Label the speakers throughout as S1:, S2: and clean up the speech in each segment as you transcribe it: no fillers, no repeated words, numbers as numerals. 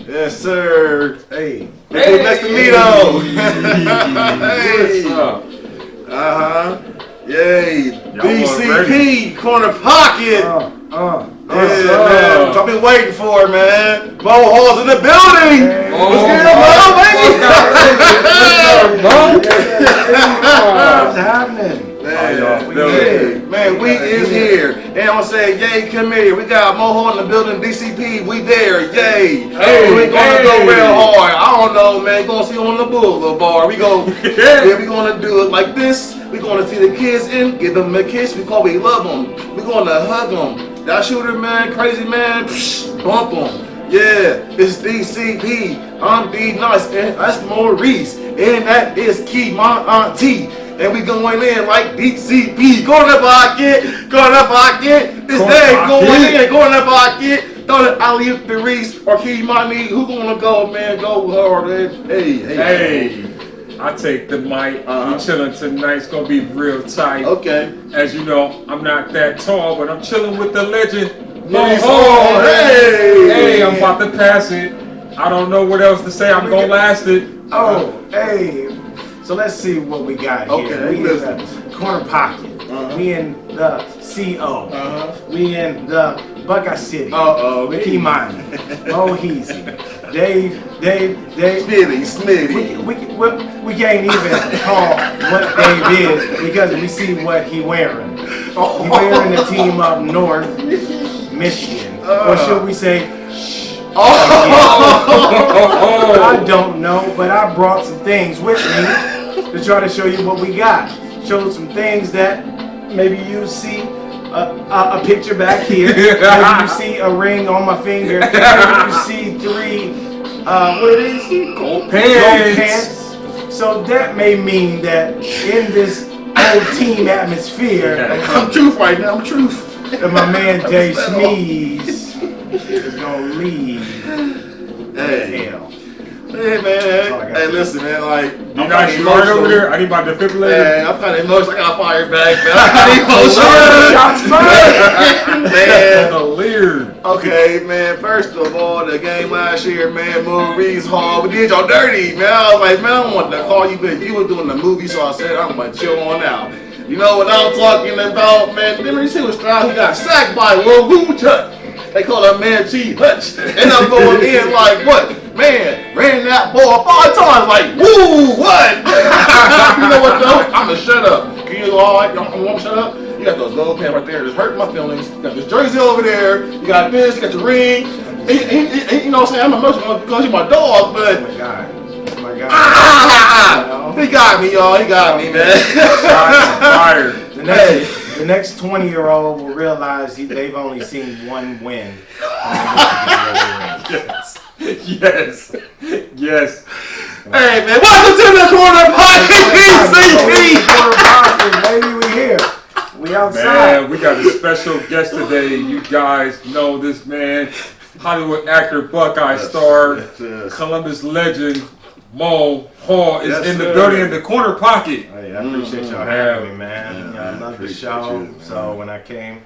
S1: Yes, sir.
S2: Hey.
S1: Hey. Next to me, though.
S3: Hey. What's up?
S1: Yay. DCP, corner pocket.
S2: Yeah,
S1: man. I've been waiting for it, man. Mo Hall's in the building.
S2: Hey.
S1: What's
S2: happening?
S1: Man, we is here. And I'm gonna say, yay, come here. We got Mo Hall in the building, DCP, we there, yay.
S3: Hey,
S1: we gonna go real hard. I don't know, man. Gonna see on the boulevard. We gonna do it like this. We gonna see the kids and give them a kiss because we love them. We gonna hug them. That shooter, man, crazy man, bump them. Yeah, it's DCP. I'm D Nice, and that's Maurice, and that is Key, my auntie. And we going in like DCP. Go in the pocket. It's Dave going in. Go in the pocket. Throw it alley-oop to Reese or Key Money. Who gonna go, man? Go hard.
S3: Hey. I take the mic. We chilling tonight. It's gonna be real tight.
S1: Okay.
S3: As you know, I'm not that tall, but I'm chilling with the legend.
S1: Oh,
S3: hey, I'm about to pass it. I don't know what else to say. I'm gonna last it.
S2: Hey. So let's see what we got here.
S1: Okay,
S2: We in the corner pocket. We in the CO. We in the Buckeye City. Kimani. Moheezy. Dave.
S1: Smitty.
S2: We can't even call what Dave is because we see what he wearing. He wearing the team up north, Michigan. Or should we say, I don't know, but I brought some things with me to try to show you what we got. Show some things that maybe you see a picture back here. Maybe you see a ring on my finger. Maybe you see 3 what it is?
S3: Gold pants.
S2: So that may mean that in this whole team atmosphere,
S1: I'm truth right now. I'm truth.
S2: that my man Jay Smeeze is gonna lead. Hell.
S1: Hey man, hey listen man, like
S3: You got you right over there? I need my defibrillator.
S1: Man, I'm kind of emotional. I got fired back, man. I'm kind of emotional. Man. Okay, man. First of all, the game last year, man, Maurice Hall, we did y'all dirty, man. I was like, man, I wanted to call you, but you were doing the movie, so I said I'm gonna chill on out. You know what I'm talking about, man? Then you see what Stroud, he got sacked by Woo Chuck. They call him Man Chief Hutch. And I'm going in like, what? Man, ran that ball 5 times, like, woo, what? You know what, though? I'm gonna shut up. Can you all right? You want to shut up? You got those gold pants right there, just hurting my feelings. You got this jersey over there. You got this, you got your ring. And, you know what I'm saying? I'm emotional because you're my dog, but.
S2: Oh my God.
S1: He got me, y'all. He got me, man.
S3: Fired.
S2: The next 20-year-old will realize they've only seen one win.
S3: Yes.
S1: Hey, man, welcome to the corner pocket, DCP.
S2: Baby, we here. We outside.
S3: Man, we got a special guest today. You guys know this man, Hollywood actor, Buckeye star, Columbus legend, Mo Hall is in the building in the corner pocket.
S2: Hey, I appreciate y'all having me, man. I love the show. So when I came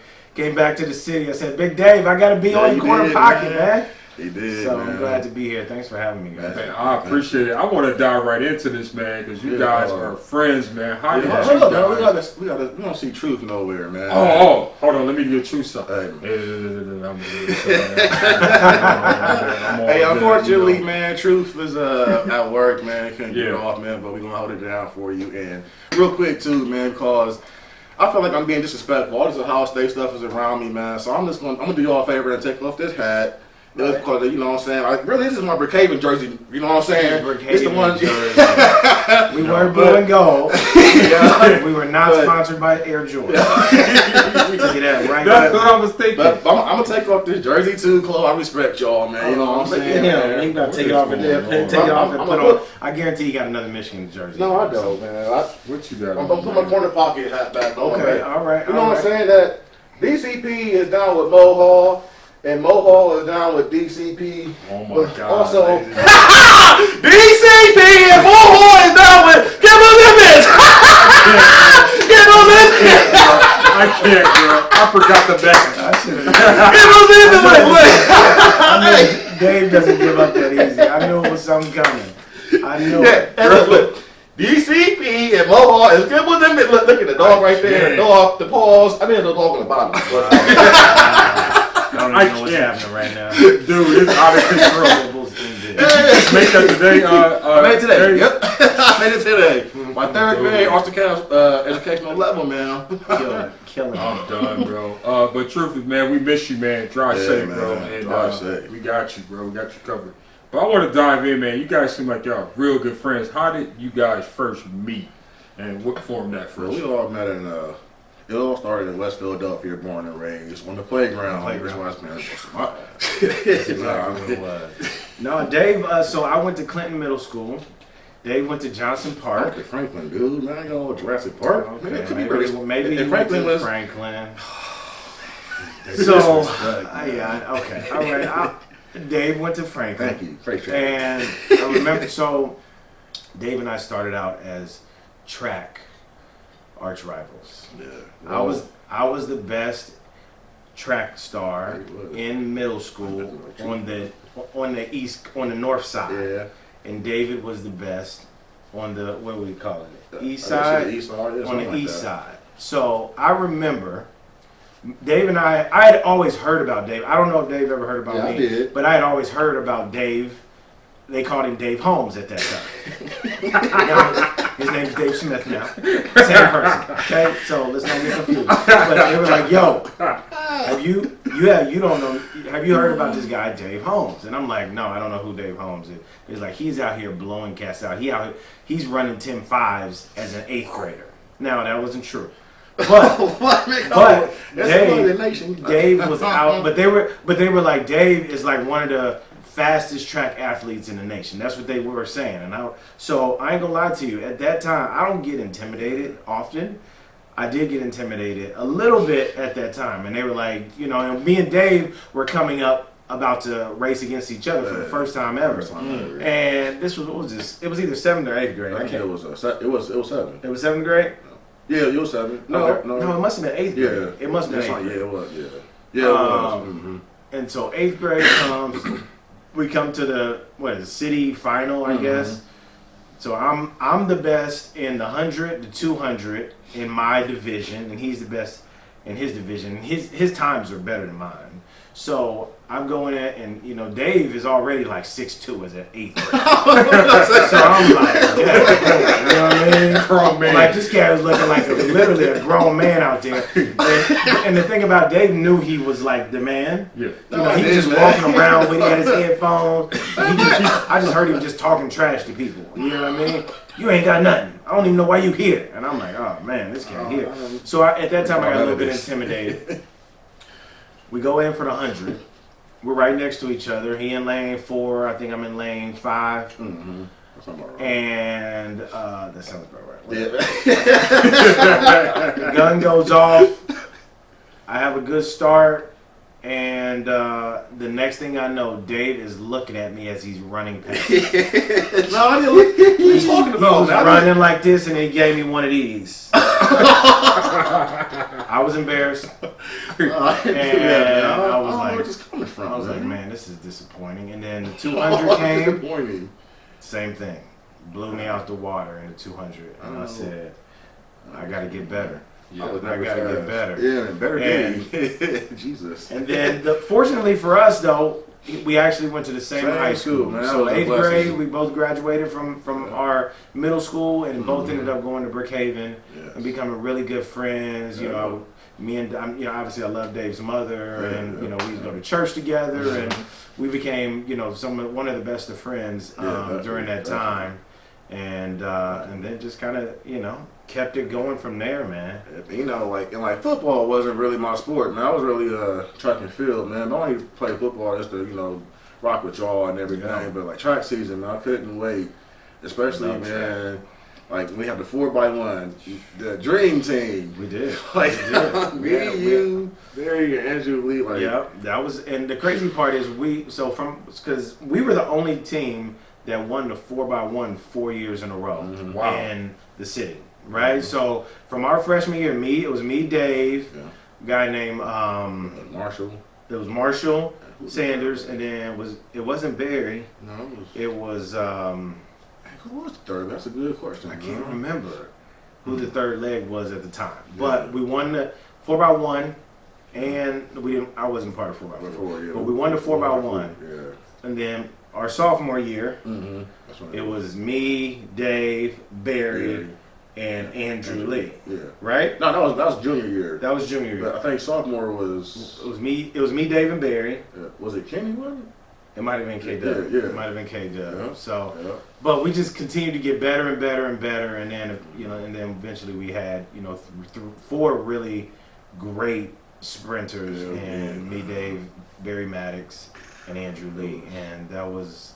S2: back to the city, I said, Big Dave, I gotta be on the corner pocket, man.
S1: He did.
S2: So I'm glad to be here. Thanks for having me, guys.
S3: Man, I appreciate it. I want to dive right into this, man, because you guys are friends, man. How you
S1: Hold up, man. We don't see truth nowhere, man.
S3: Oh, hold on. Let me get truth something.
S1: Hey, unfortunately, man, truth is at work, man. Couldn't get it off, man, but we're going to hold it down for you. And real quick, too, man, because I feel like I'm being disrespectful. All this Ohio State stuff is around me, man. So I'm going to do y'all a favor and take off this hat. Because, you know what I'm saying? Like, really, this is my Brookhaven jersey. You know what I'm saying? It's the one.
S2: We were blue and gold. We were not sponsored by Air Jordan.
S3: That's what I was thinking.
S1: But I'm going to take off this jersey, too, Chloe. I respect y'all, man. You know what I'm saying?
S2: Yeah, you got to take it off and put on. I guarantee you got another Michigan jersey.
S1: No, I don't, man.
S3: What you got?
S1: I'm going to put my corner pocket hat back on.
S2: Okay, all right.
S1: You know what I'm saying? That DCP is down with Mo Hall. And Mo Hall is down with DCP.
S3: Oh my God.
S1: Also, DCP and Mo Hall is down with Give Him Limits. Give Him Limits.
S3: I can't, girl. I forgot the message.
S1: Give Him Limits.
S2: Dave doesn't give up that easy. something coming. I knew
S1: Yeah,
S2: it.
S1: and look, DCP and Mohawk is good with them. Look at the dog right there. The dog, the paws. I mean, the dog on the bottom. But,
S2: I don't even know what's happening right now.
S3: Dude, it's out of control. Make that today.
S1: I made it today. Yep, I made it today. My third grade Austin County educational level, man.
S2: Killing.
S3: I'm done, bro. But truthfully, man, we miss you, man. Drive safe,
S1: man.
S3: bro. And
S1: Drive safe.
S3: we got you, bro. We got you covered. But I want to dive in, man. You guys seem like y'all real good friends. How did you guys first meet, and what formed that
S1: Well,
S3: first?
S1: we all met in it all started in West Philadelphia, born and raised on the playground.
S2: No, Dave. So I went to Clinton Middle School. Dave went to Johnson
S1: I
S2: Park.
S1: went to Franklin, dude. Man, I go to Jurassic Park.
S2: Okay,
S1: Man, it could be
S2: maybe
S1: better.
S2: you
S1: Franklin
S2: went to
S1: was
S2: Franklin. So yeah, okay, all right. Dave went to Franklin.
S1: Thank you. Great track.
S2: And I remember, so Dave and I started out as track arch rivals.
S1: Yeah.
S2: I was the best track star in middle school on the north side.
S1: Yeah.
S2: And David was the best on the, what are we calling it? East
S1: I
S2: side?
S1: guess the east side, yeah,
S2: On the
S1: something like
S2: east
S1: that.
S2: side. So I remember Dave and I had always heard about Dave. I don't know if Dave ever heard about
S1: Yeah,
S2: me.
S1: I did.
S2: But I had always heard about Dave. They called him Dave Holmes at that time. Now, his name's Dave Smith now. Same person. Okay? So let's not get confused. But they were like, yo, have you don't know, have you heard about this guy, Dave Holmes? And I'm like, no, I don't know who Dave Holmes is. He's like, he's out here blowing cats out. He's running 10.5s as an 8th grader. Now, that wasn't true. But Dave was out, but they were like, Dave is like one of the fastest track athletes in the nation. That's what they were saying. So I ain't gonna lie to you. At that time, I don't get intimidated often. I did get intimidated a little bit at that time, and they were like, and me and Dave were coming up about to race against each other for the first time ever. And this was, what was this? It was either 7th or 8th grade.
S1: I think it was 7.
S2: It was 7th grade.
S1: Yeah, you was 7.
S2: No, it must have been 8th grade.
S1: Yeah,
S2: It must have been 8th grade.
S1: Yeah, it was. Yeah, it was.
S2: And so 8th grade comes, we come to the city final, I guess. So I'm the best in the 100, the 200 in my division, and he's the best in his division. His times are better than mine. So I'm going in, and Dave is already like 6'2" as an 8th grade. So I'm like, yeah, you know what I mean?
S3: Grown man.
S2: Like this guy was looking like literally a grown man out there. And the thing about Dave knew he was like the man.
S3: Yeah.
S2: He was just walking around with he had his headphones. I just heard him just talking trash to people. You know what I mean? You ain't got nothing. I don't even know why you here. And I'm like, oh man, this guy here. So at that time I got a little bit intimidated. We go in for the 100. We're right next to each other. He in lane 4. I think I'm in lane 5.
S1: Mm-hmm. That sounds about right.
S2: And that sounds about right.
S1: Yeah.
S2: The gun goes off. I have a good start. And the next thing I know, Dave is looking at me as he's running past me.
S1: No, I didn't look. What are you talking
S2: He
S1: about?
S2: was running like this, and he gave me one of these. I was embarrassed. And I was like,
S1: where this coming from?
S2: I was like, man, this is disappointing. And then the 200 came.
S1: Disappointing.
S2: Same thing. Blew me out the water in the 200. And I said, I got to get better.
S1: Yeah,
S2: I got to get better.
S1: Yeah, better game. Jesus.
S2: And then, fortunately for us, though, we actually went to the same high school.
S1: Man.
S2: So 8th grade, we both graduated from our middle school and both ended up going to Brookhaven and becoming really good friends. You know, me and obviously I love Dave's mother, and we used to go to church together, and we became one of the best of friends during that time, and then just kind of kept it going from there, man.
S1: Like football wasn't really my sport, man. I was really track and field, man. I only play football just to rock with y'all and everything.
S2: Yeah.
S1: But like track season, man, I couldn't wait. Especially like we had the 4x1, the dream team.
S2: We did.
S1: Like
S2: we did.
S1: you, Barry, and Andrew Lee. Like
S2: that was, and the crazy part is because we were the only team that won the 4x1 4 years in a row in the city. Right, so from our freshman year, it was me, Dave, a guy named
S1: Marshall.
S2: There was Marshall, Sanders, and then it wasn't Barry.
S1: No,
S2: It was
S1: who was the third? That's a good question.
S2: I can't remember who the third leg was at the time. But we won the 4x1, and I wasn't part of 4x4, but we won the 4x1.
S1: Yeah.
S2: And then our sophomore year,
S1: That's
S2: it was me, Dave, Barry, and Andrew Lee.
S1: Yeah.
S2: Right?
S1: No, that was junior year.
S2: That was junior year.
S1: But I think sophomore was.
S2: It was me, Dave, and Barry.
S1: Was it Kenny? Wasn't it?
S2: It might have been K-Dub.
S1: Yeah.
S2: It might have been K-Dub.
S1: Yeah.
S2: So,
S1: Yeah.
S2: but we just continued to get better and better and better, and then and then eventually we had 4 really great sprinters, and me, Dave, Barry Maddox, and Andrew Lee, and that was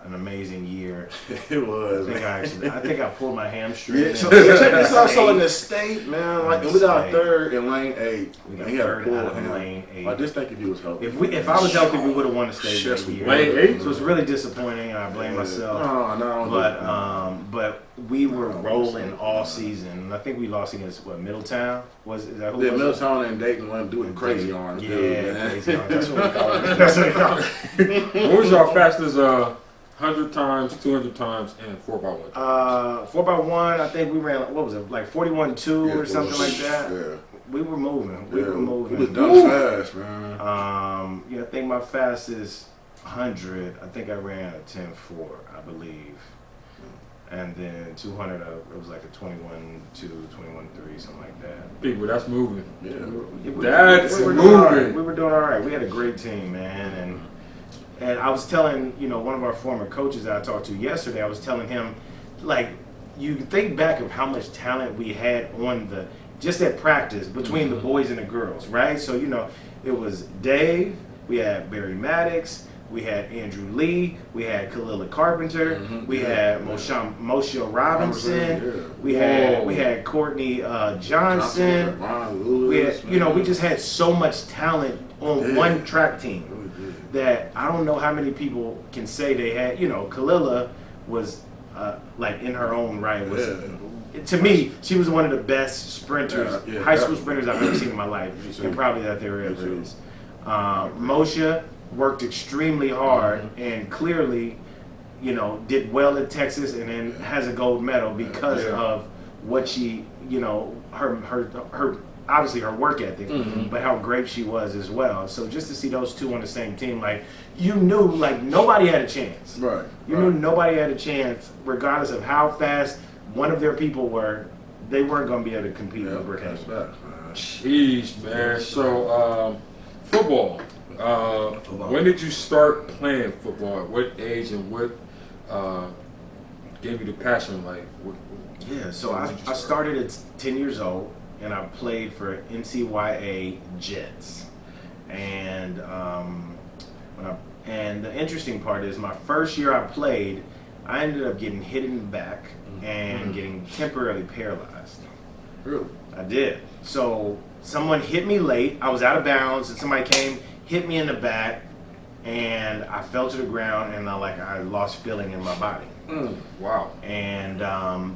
S2: an amazing year.
S1: It was.
S2: I think I pulled my hamstring.
S1: Yeah, so check this out. So in the state, man, like we got third in lane 8.
S2: We got
S1: and he had a
S2: third
S1: pull
S2: out of
S1: hand.
S2: lane 8.
S1: I just think if he was healthy.
S2: If I was healthy, we would have won the state that year.
S3: Lane 8?
S2: So it's really disappointing, and I blame myself.
S1: No.
S2: But we were rolling all season. And I think we lost against Middletown. Is that who?
S1: Yeah,
S2: was it?
S1: Middletown and Dayton went doing crazy arms.
S2: Yeah,
S1: dude, man.
S2: crazy arms. That's what we call it. That's what we call it.
S3: What was your fastest 100 times, 200 times, and 4x1?
S2: 4x1, I think we ran, what was it, like 41-2 or something like that.
S1: Yeah.
S2: We were moving. We were moving.
S1: We was done fast, man.
S2: I think my fastest 100, I think I ran a 10.4, I believe. And then 200, it was like a 21-2, 21-3, something like that.
S3: People, that's moving.
S1: Yeah.
S3: That's
S2: we were
S3: moving.
S2: doing all right. We were doing all right. We had a great team, man. And I was telling, one of our former coaches that I talked to yesterday, I was telling him, like, you think back of how much talent we had on just at practice between the boys and the girls, right? So, it was Dave, we had Barry Maddox, we had Andrew Lee, we had Kalila Carpenter, we had Moshe Robinson, we had Courtney Johnson. We had, we just had so much talent on one track team that I don't know how many people can say they had. Kalila was like in her own right. To me, she was one of the best sprinters, high school sprinters I've ever seen in my life, and probably that there ever is. Moshe worked extremely hard and clearly, did well at Texas and then has a gold medal because of what she, her obviously her work ethic, but how great she was as well. So just to see those two on the same team, like you knew, like nobody had a chance.
S1: Right.
S2: You knew nobody had a chance, regardless of how fast one of their people were. They weren't going to be able to compete with Brookhaven.
S3: Jeez, man. So football. When did you start playing football? At what age and what gave you the passion? Like,
S2: Yeah, so I started at 10 years old, and I played for NCYA Jets. And and the interesting part is, my first year I played, I ended up getting hit in the back and getting temporarily paralyzed.
S1: Really?
S2: I did. So someone hit me late. I was out of bounds, and somebody came, hit me in the back, and I fell to the ground, and I lost feeling in my body.
S3: Wow.
S2: And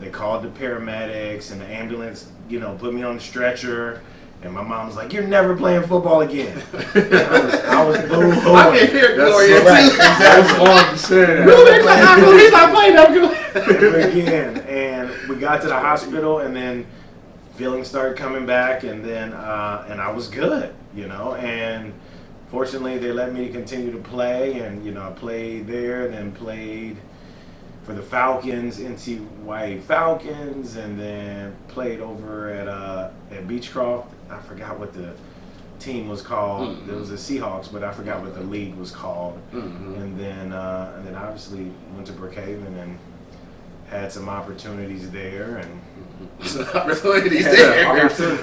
S2: they called the paramedics, and the ambulance, put me on the stretcher. And my mom was like, "You're never playing football again." I was boo-hooing.
S1: I can hear Gloria too.
S3: That's all you said.
S1: He's not playing that
S2: again. And we got to the hospital, and then feelings started coming back, and then and I was good, And fortunately, they let me continue to play, and I played there, and then played for the Falcons, NCYA Falcons, and then played over at Beechcroft. I forgot what the team was called. It was the Seahawks, but I forgot what the league was called. And then obviously went to Brookhaven and had some opportunities there. And
S1: opportunities there.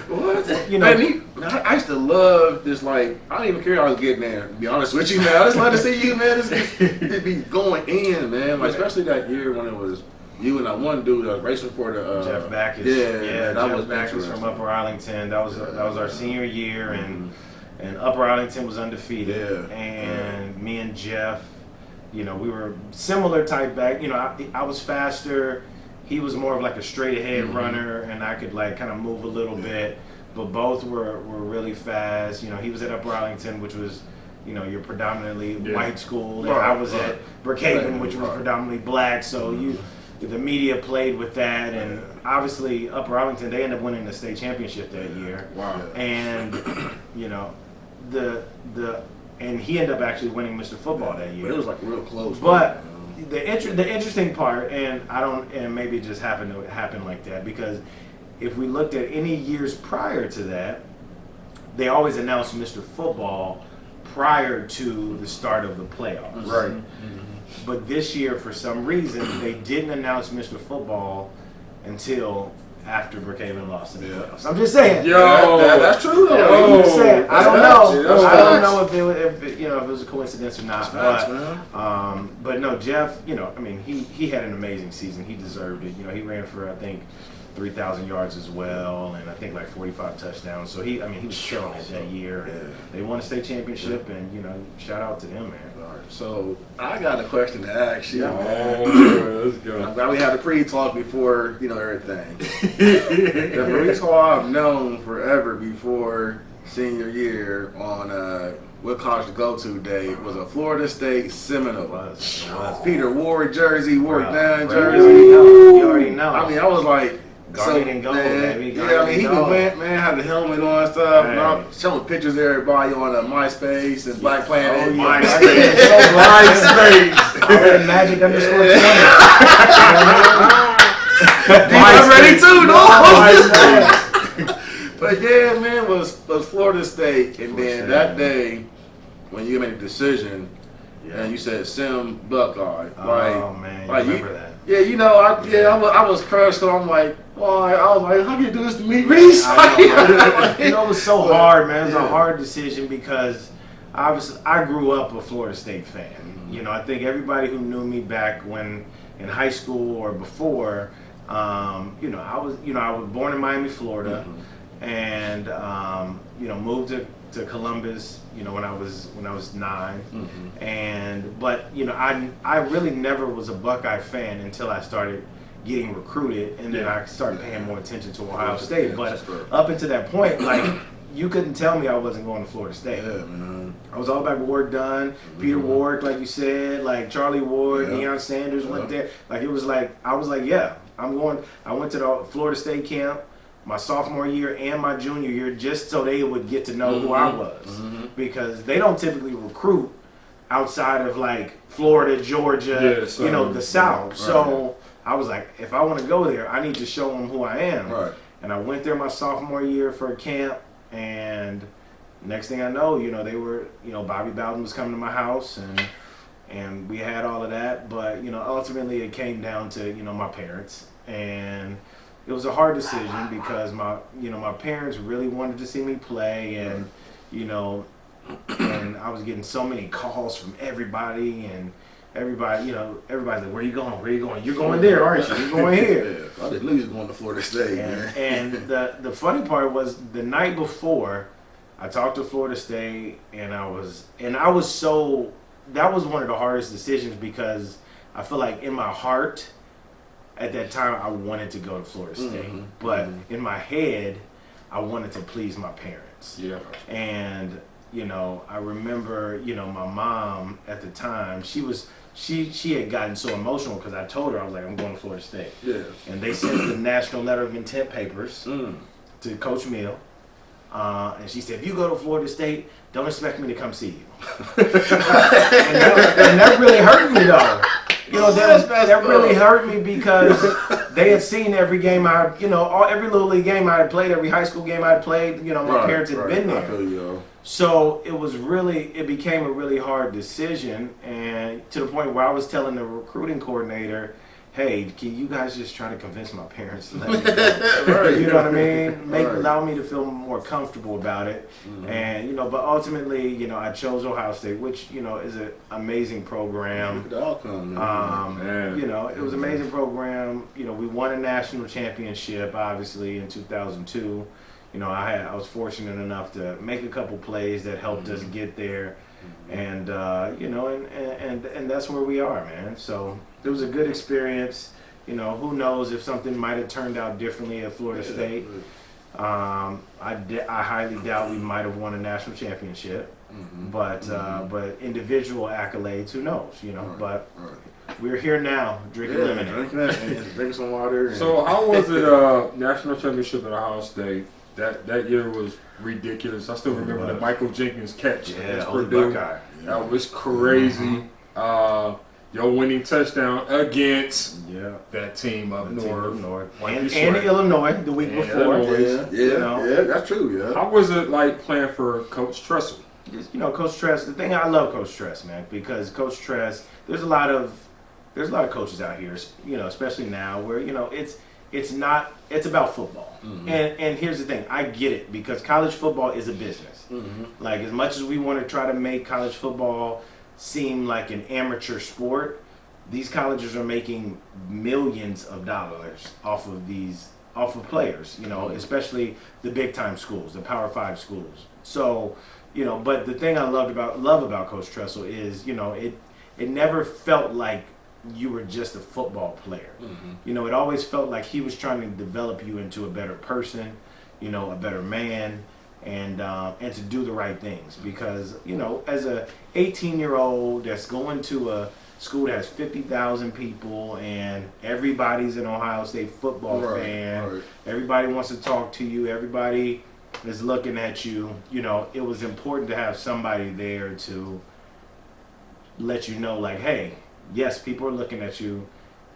S1: What? I used to love this. Like, I don't even care how I was getting there. To be honest with you, man, I just love to see you, man. Just be going in, man. Like, especially that year when it was you and that one dude racing for the
S2: Jeff Backus.
S1: Yeah,
S2: that was Backus from Upper Arlington. That was our senior year, and Upper Arlington was undefeated. And me and Jeff, we were similar type back. I was faster. He was more of like a straight ahead runner, and I could like kind of move a little bit. But both were really fast. He was at Upper Arlington, which was, you're predominantly white school, and I was at Brookhaven, which was predominantly black. So the media played with that, and obviously Upper Arlington, they ended up winning the state championship that year.
S1: Wow.
S2: And and he ended up actually winning Mr. Football that year.
S1: But it was like real close.
S2: But the interesting part, and maybe it just happened to happen like that, because if we looked at any years prior to that, they always announced Mr. Football prior to the start of the playoffs.
S1: Right.
S2: But this year, for some reason, they didn't announce Mr. Football until after Brookhaven lost in the playoffs. I'm just saying.
S1: That's true though.
S2: I'm just saying. I don't know. I don't know if it was a coincidence or not. But no, Jeff. He had an amazing season. He deserved it. He ran for, I think, 3,000 yards as well, and I think like 45 touchdowns. So he was killing it that year. And they won a state championship, and shout out to them, man.
S1: So I got a question to ask you.
S3: Let's go.
S1: I'm glad we had the pre-talk before everything. The Maurice Hall I've known forever before senior year on what college to go to day was a Florida State Seminole. It was. Peter Ward jersey, Ward down jersey.
S2: You already know.
S1: I was like,
S2: Garnet and gold, baby.
S1: He went, had the helmet on and stuff. And I'm showing pictures to everybody on MySpace and Black Planet.
S2: MySpace.
S1: MySpace.
S2: Magic _20.
S1: I'm ready too, no? But yeah, man, was Florida State, and then that day when you made a decision, and you said Sim Buckeye.
S2: Oh man, you remember that?
S1: Yeah, I was crushed. So I'm like, why? I was like, how can you do this to me, Reese?
S2: It was so hard, man. It was a hard decision because I grew up a Florida State fan. I think everybody who knew me back when in high school or before, I was born in Miami, Florida, and moved to Columbus, when I was 9, but I really never was a Buckeye fan until I started getting recruited, and then I started paying more attention to Ohio State. But up until that point, like, you couldn't tell me I wasn't going to Florida State. I was all about Ward Dunn, Peter Ward, like you said, like Charlie Ward, Deion Sanders went there. Like, it was like, I was like, yeah, I'm going. I went to the Florida State camp my sophomore year and my junior year just so they would get to know who I was, because they don't typically recruit outside of like Florida, Georgia, the South. So I was like, if I want to go there, I need to show them who I am.
S1: Right.
S2: And I went there my sophomore year for a camp, and next thing I know, they were, Bobby Bowden was coming to my house, and we had all of that. But ultimately it came down to my parents, and it was a hard decision because my parents really wanted to see me play, and and I was getting so many calls from everybody, and everybody's like, where you going? Where you going? You're going there, aren't you? You're going here.
S1: I just knew you was going to Florida State, man.
S2: And the funny part was the night before, I talked to Florida State, and I was so, that was one of the hardest decisions because I feel like in my heart, at that time, I wanted to go to Florida State, but in my head, I wanted to please my parents.
S3: Yeah.
S2: And I remember, my mom at the time, she had gotten so emotional because I told her, I was like, I'm going to Florida State.
S1: Yeah.
S2: And they sent the National Letter of Intent papers to Coach Meal, and she said, if you go to Florida State, don't expect me to come see you. and that really hurt me though. That really hurt me because they had seen every game every little league game I had played, every high school game I had played. My parents had been there.
S1: I feel you.
S2: So it became a really hard decision, and to the point where I was telling the recruiting coordinator, hey, can you guys just try to convince my parents to let me go? You know what I mean? Allow me to feel more comfortable about it. And, but ultimately, I chose Ohio State, which, is an amazing program.
S1: The outcome, man.
S2: It was an amazing program. We won a national championship, obviously, in 2002. I was fortunate enough to make a couple plays that helped us get there. And, and that's where we are, man. So it was a good experience. Who knows if something might have turned out differently at Florida State. I highly doubt we might have won a national championship. But individual accolades, who knows, you know? But we're here now, drinking lemonade,
S1: drinking some water.
S3: So how was it? National championship at Ohio State. That year was ridiculous. I still remember the Michael Jenkins catch against Purdue. That was crazy. Your winning touchdown against that team up north.
S2: And Illinois the week before.
S1: Yeah, that's true. Yeah.
S3: How was it like playing for Coach Tressel?
S2: You know, Coach Tress. The thing I love Coach Tress, man, because Coach Tress. There's a lot of coaches out here, you know, especially now, where you know it's about football. And here's the thing, I get it, because college football is a business. Like, as much as we want to try to make college football seem like an amateur sport, these colleges are making millions of dollars off of players, you know, especially the big time schools, the Power 5 schools. So, you know, but the thing I love about Coach Tressel is, you know, it never felt like you were just a football player. You know, it always felt like he was trying to develop you into a better person, you know, a better man, and to do the right things. Because, you know, as a 18-year-old that's going to a school that has 50,000 people and everybody's an Ohio State football fan, everybody wants to talk to you, everybody is looking at you, you know, it was important to have somebody there to let you know, like, hey, yes, people are looking at you,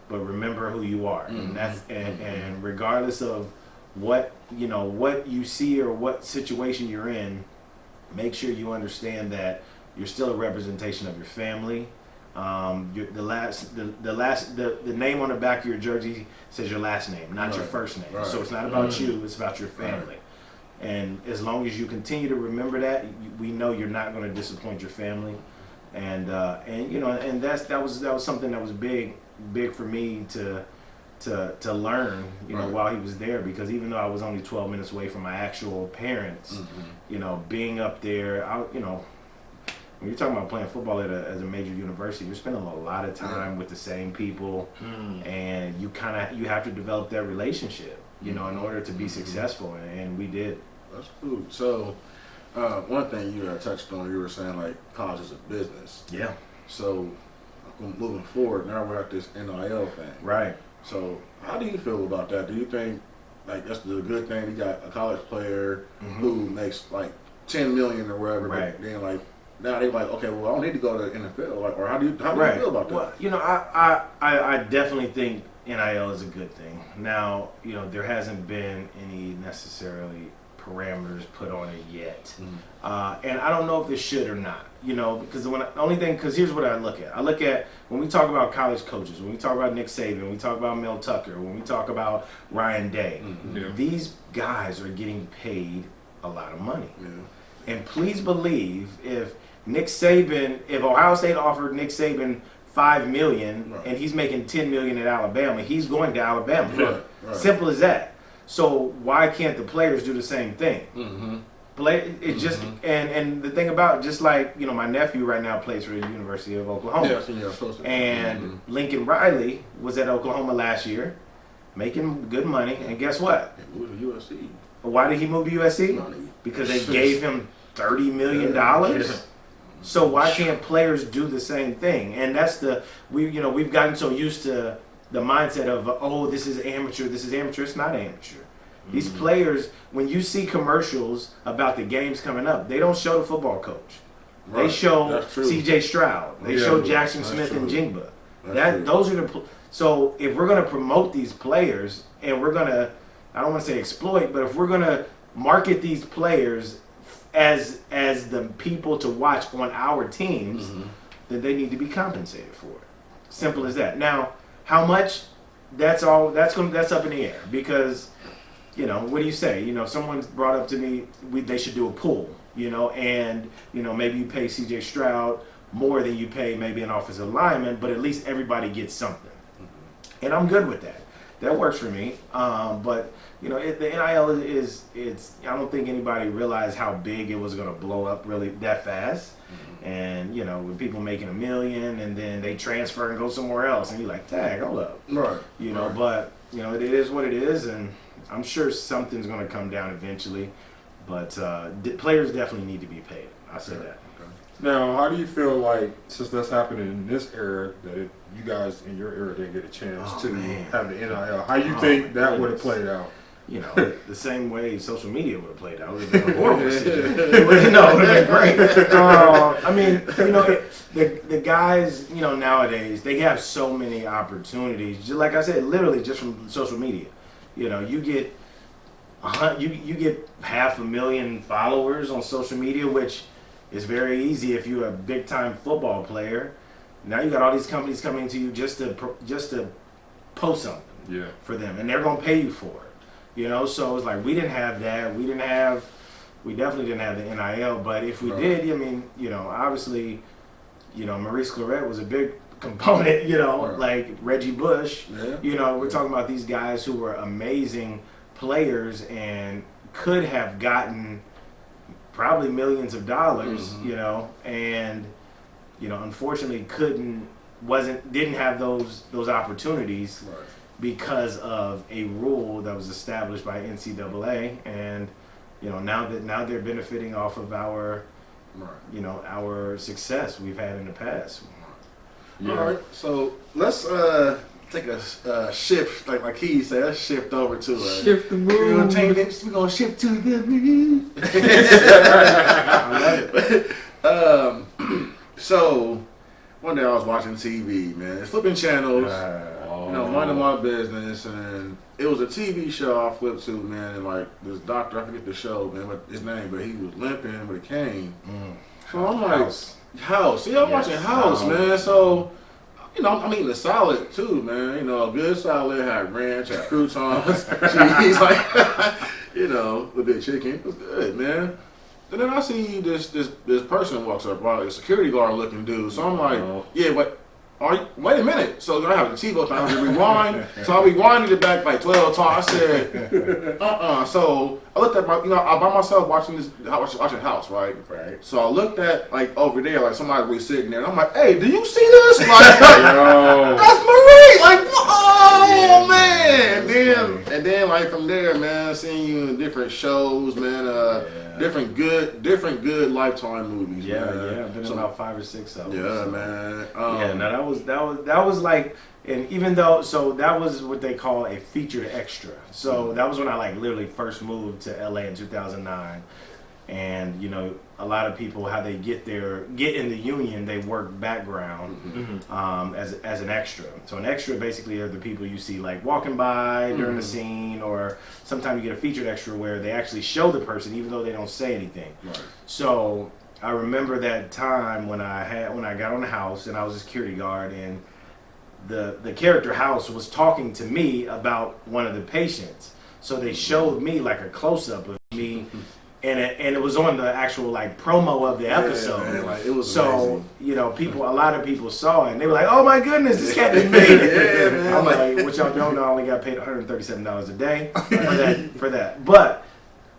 S2: but remember who you are. And that's and regardless of what you see or what situation you're in, make sure you understand that you're still a representation of your family. The name on the back of your jersey says your last name, not your first name. So it's not about you, it's about your family. And as long as you continue to remember that, we know you're not going to disappoint your family. And you know, and that was something that was big for me to learn, you know, while he was there, because even though I was only 12 minutes away from my actual parents, you know, being up there, you know, when you're talking about playing football as a major university, you're spending a lot of time with the same people, and you have to develop that relationship, you know, in order to be successful, and we did.
S1: That's cool. So. One thing you touched on, you were saying like college is a business.
S2: Yeah.
S1: So moving forward, now we're at this NIL thing.
S2: Right.
S1: So how do you feel about that? Do you think like that's the good thing? You got a college player who makes like $10 million or whatever, but then like now they're like, okay, well I don't need to go to the NFL. Like, or how do you feel about that?
S2: Well, you know, I definitely think NIL is a good thing. Now, you know, there hasn't been any necessarily parameters put on it yet, and I don't know if it should or not, you know, because because here's what I look at when we talk about college coaches, when we talk about Nick Saban, when we talk about Mel Tucker, when we talk about Ryan Day, these guys are getting paid a lot of money, and please believe if Ohio State offered Nick Saban $5 million and he's making $10 million at Alabama, he's going to Alabama. Simple as that. So why can't the players do the same thing? It just and the thing about, just like, you know, my nephew right now plays for the University of Oklahoma, and Lincoln Riley was at Oklahoma last year, making good money, and guess what?
S1: He moved to USC.
S2: Why did he move to USC? Because they gave him $30 million. So why can't players do the same thing? And that's we've gotten so used to the mindset of, oh, this is amateur. It's not amateur. These players, when you see commercials about the games coming up, they don't show the football coach. They show C.J. Stroud. They show Jackson Smith and Jingba. Those are so if we're going to promote these players, and we're going to, I don't want to say exploit, but if we're going to market these players as the people to watch on our teams, then they need to be compensated for it. Simple as that. Now, how much? That's up in the air, because, you know, what do you say? You know, someone's brought up to me, they should do a pool, you know, and, you know, maybe you pay C.J. Stroud more than you pay maybe an offensive lineman, but at least everybody gets something. And I'm good with that. That works for me. But, you know, the NIL I don't think anybody realized how big it was going to blow up really that fast. And, you know, with people making $1 million and then they transfer and go somewhere else, and you're like, dang, hold up.
S1: Right.
S2: You know, but, you know, it is what it is, and I'm sure something's going to come down eventually. But players definitely need to be paid. I say that.
S3: Now, how do you feel like, since that's happening in this era, that you guys in your era didn't get a chance to have the NIL? How you think that would have played out?
S2: You know, the same way social media would have played out. It would have been a horrible situation. It would have been great. I mean, you know, the guys, you know, nowadays, they have so many opportunities. Just like I said, literally just from social media. You know, you get you get 500,000 followers on social media, which is very easy if you're a big-time football player. Now you got all these companies coming to you just to post something for them, and they're gonna pay you for it. You know, so it's like we didn't have that. We definitely didn't have the NIL. But if we did, I mean, you know, obviously, you know, Maurice Clarett was a big component. You know, like Reggie Bush. Yeah. You know, we're talking about these guys who were amazing players and could have gotten probably millions of dollars. You know, and you know, unfortunately, didn't have those opportunities. Right. Because of a rule that was established by NCAA, and you know now they're benefiting off of our, you know, our success we've had in the past.
S1: Yeah. All right, so let's take a shift, like he said. Let's shift over to
S3: shift the mood.
S1: We're gonna shift to the mood.
S2: I love
S1: it. So one day I was watching TV, man, flipping channels. You know, minding my business, and it was a TV show I flipped to, man, and like this doctor, I forget the show, man, but his name, but he was limping with a cane. So I'm like, House. Yeah, I'm watching House, man. So, you know, I'm eating a salad too, man. You know, a good salad, had ranch, had croutons, cheese, like, you know, a bit of chicken. It was good, man. And then I see this person walks up, probably a security guard looking dude. So I'm like, yeah, but. Wait a minute. So I have the TV open, I have to rewind. So I rewinded it back like 12 times. I said, So I looked at I by myself watching House, right? Right. So I looked at like over there, like somebody was sitting there, and I'm like, hey, do you see this? Like, that's Marie. Like, oh man. And then like from there, man, seeing you in different shows, man, different good Lifetime movies.
S2: Yeah,
S1: man.
S2: I've been in about 5 or 6 of them.
S1: Yeah, man.
S2: No, that was like, and even though, so that was what they call a featured extra. So that was when I like literally first moved to LA in 2009, and you know, a lot of people, how they get in the union, they work background as an extra. So an extra basically are the people you see like walking by during the scene, or sometimes you get a featured extra where they actually show the person even though they don't say anything. Right. So I remember that time when I got on the House and I was a security guard, and the character House was talking to me about one of the patients. So they showed me like a close up of me. And it was on the actual like promo of the episode.
S1: Man, like, it was
S2: so
S1: amazing.
S2: You know, a lot of people saw it and they were like, "Oh my goodness, this cat made it!" Man. I'm like, "What y'all don't know, I only got paid $137 a day for that." But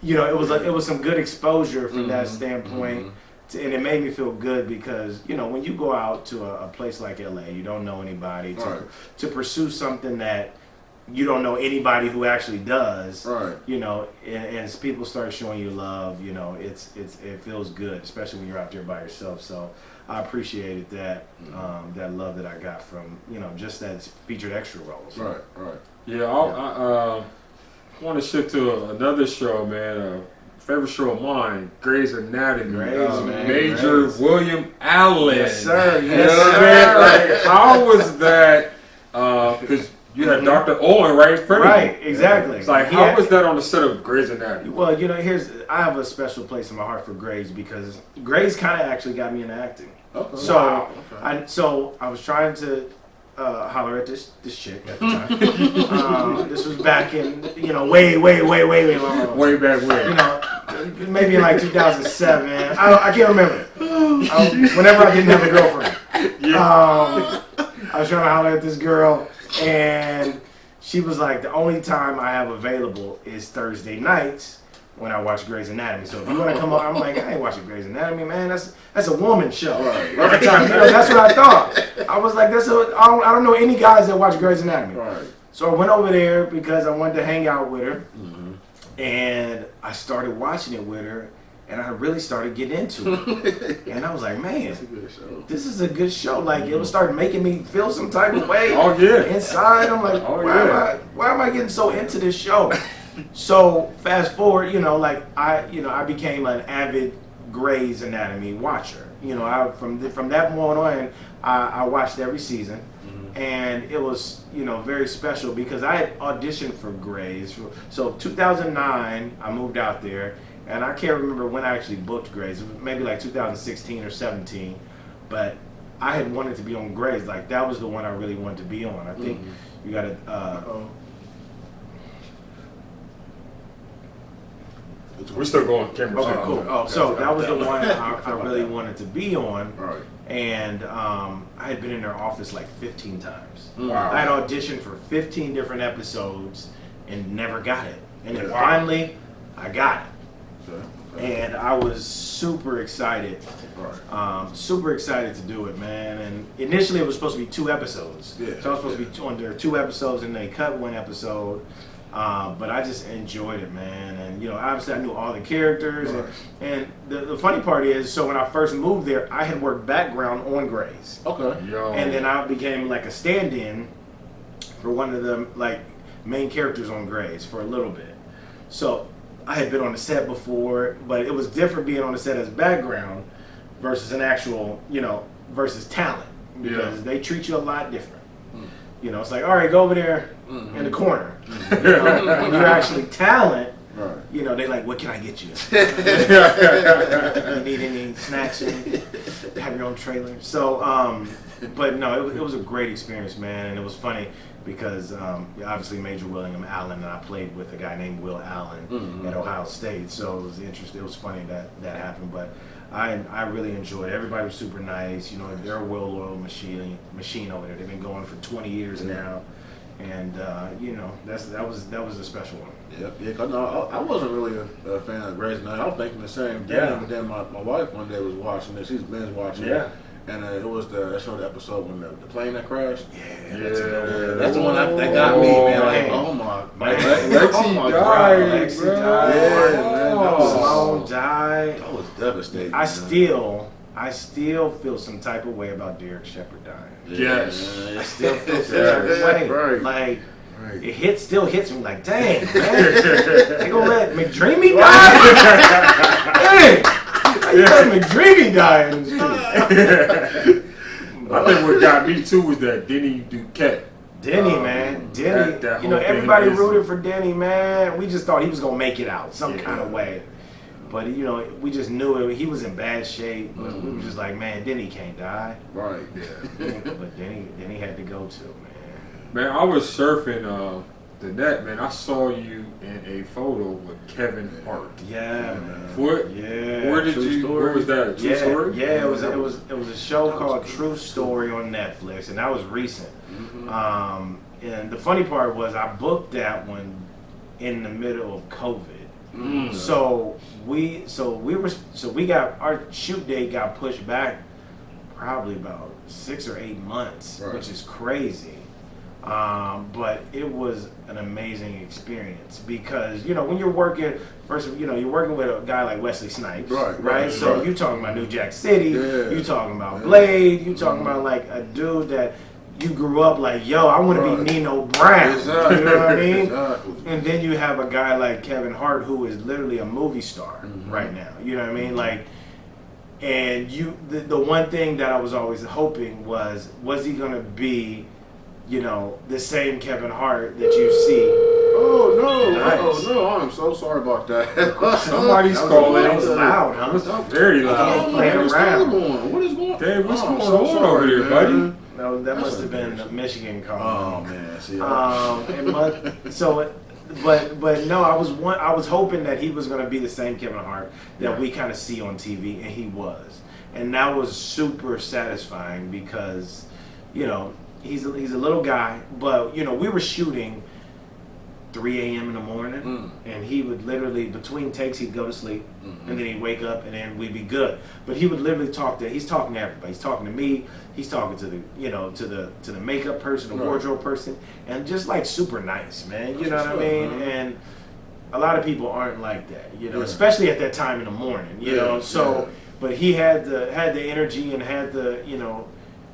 S2: you know, it was some good exposure from that standpoint, and it made me feel good because you know, when you go out to a place like LA, you don't know anybody to pursue something that you don't know anybody who actually does, right? You know, and as people start showing you love, you know, it feels good, especially when you're out there by yourself. So I appreciated that that love that I got from, you know, just that featured extra roles.
S1: Right.
S3: Yeah, I want to shift to another show, man. Favorite show of mine, Grey's Anatomy. Major William Allen.
S2: Yes, sir.
S3: Yes, sir. Like, how was that? Because you had Dr. Owen right in front of you.
S2: Right, exactly.
S3: It's like, how was that on the set of Grey's Anatomy?
S2: Well, you know, I have a special place in my heart for Grey's because Grey's kind of actually got me into acting. Okay. So I was trying to holler at this chick at the time. This was back in, you know, way long.
S3: Way back when.
S2: You know, maybe in like 2007. I can't remember. Whenever I didn't have a girlfriend. I was trying to holler at this girl, and she was like, the only time I have available is Thursday nights when I watch Grey's Anatomy. So if you want to come on, I'm like, I ain't watching Grey's Anatomy, man. That's a woman show. Right. Every time, you know, that's what I thought. I was like, I don't know any guys that watch Grey's Anatomy. Right. So I went over there because I wanted to hang out with her, and I started watching it with her. and I really started getting into it. And I was like, man,
S1: That's a good show.
S2: this is a good show. Like, it was starting making me feel some type of way
S3: Oh yeah.
S2: inside. I'm like,
S3: Oh,
S2: why am I getting so into this show? So fast forward, like I became an avid Grey's Anatomy watcher. From that moment on, I watched every season. And it was, very special because I had auditioned for Grey's. So 2009, I moved out there, and I can't remember when I actually booked Grey's. It was maybe like 2016 or 17, but I had wanted to be on Grey's. Like, that was the one I really wanted to be on. I think you got to.
S3: We're still going camera.
S2: Okay, cool. So that was the one I really wanted to be on.
S1: Right.
S2: And I had been in their office like 15 times.
S3: Wow.
S2: I had auditioned for 15 different episodes and never got it. And then finally, I got it. And I was super excited. Super excited to do it, man. And initially it was supposed to be 2 episodes.
S1: Yeah.
S2: So I was supposed to be on there 2 episodes, and they cut 1 episode. But I just enjoyed it, man. And, obviously I knew all the characters.
S1: Right.
S2: And the funny part is, so when I first moved there, I had worked background on Grey's.
S1: Okay.
S3: Yo.
S2: And then I became like a stand-in for one of the main characters on Grey's for a little bit. So I had been on the set before, but it was different being on the set as background versus an actual, versus talent. Because they treat you a lot different. It's like, all right, go over there in the corner. When you're actually talent, they like, what can I get you? You need any snacks? Have your own trailer. So, but no, it was a great experience, man, and it was funny because obviously Major William Allen, and I played with a guy named Will Allen at Ohio State, so it was interesting. It was funny that happened, but I really enjoyed it. Everybody was super nice. They're a well-oiled machine over there. They've been going for 20 years now, and that was a special one.
S1: Yeah. No, I wasn't really a fan of Grey's Anatomy. I was thinking the same thing.
S2: Yeah.
S1: But then my wife one day was watching it. She's been watching it. And it was that showed the episode when the plane that crashed.
S2: Yeah,
S1: That's the one that got me, man. Like, oh my,
S3: Lexi died,
S2: Lexi
S3: bro.
S2: died.
S1: Yeah, man.
S2: Sloan died.
S1: That was devastating.
S2: I still feel some type of way about Derek Shepherd dying.
S3: Yes.
S2: I still feel some type of way.
S1: Right.
S2: Like,
S1: Right.
S2: it still hits me like, dang, man. They gonna let McDreamy die? Hey, how you let McDreamy die in the street?
S3: I think what got me too was that Denny Duquette.
S2: Denny, man. Denny.
S3: that whole
S2: Everybody
S3: thing is-
S2: rooted for Denny, man. We just thought he was gonna make it out some kind of way. But we just knew it. He was in bad shape. But we were just like, man, Denny can't die.
S1: Right.
S2: But Denny had to go too, man.
S3: Man, I was surfing the net, man. I saw you in a photo with Kevin Hart.
S2: Yeah, man.
S3: What?
S2: Yeah.
S3: Where did
S1: True
S3: you?
S1: story.
S3: Where was that? A true
S2: Yeah,
S3: story?
S2: yeah. It was a show called True Story on Netflix, and that was recent. And the funny part was I booked that one in the middle of COVID. So we got our shoot date got pushed back probably about 6 or 8 months,
S1: Right.
S2: which is crazy. But it was an amazing experience because when you're working you're working with a guy like Wesley Snipes,
S1: Right.
S2: So you talking about New Jack City,
S1: Yeah.
S2: you talking about Blade, you talking about like a dude that you grew up like, yo, I want to
S1: Right.
S2: be Nino Brown.
S1: Exactly.
S2: You know what I mean?
S1: Exactly.
S2: And then you have a guy like Kevin Hart who is literally a movie star right now. You know what I mean? Like, and the one thing that I was always hoping was he gonna be, the same Kevin Hart that you see?
S1: Oh no!
S2: Nice.
S1: Oh no! I'm so sorry about that.
S3: Somebody's
S2: That
S3: calling.
S2: was loud, huh?
S3: It was very
S2: Oh,
S3: loud.
S2: playing
S1: What's
S2: around.
S1: going on? What is going on?
S3: Dave, what's
S1: Oh, I'm
S3: going
S1: so
S3: on
S1: sorry,
S3: over here,
S1: man.
S3: buddy?
S2: No, that must have been the Michigan
S1: Oh
S2: call.
S1: man, see.
S2: But no, I was hoping that he was going to be the same Kevin Hart that we kind of see on TV, and he was, and that was super satisfying because, he's a little guy, but we were shooting 3 a.m. in the morning, and he would literally, between takes, he'd go to sleep, and then he'd wake up, and then we'd be good. But he would literally he's talking to everybody. He's talking to me. He's talking to the to the makeup person, the wardrobe person, and just like super nice, man. You know what I mean? And a lot of people aren't like that, you know, especially at that time in the morning, you know. So, but he had the energy and had the, you know,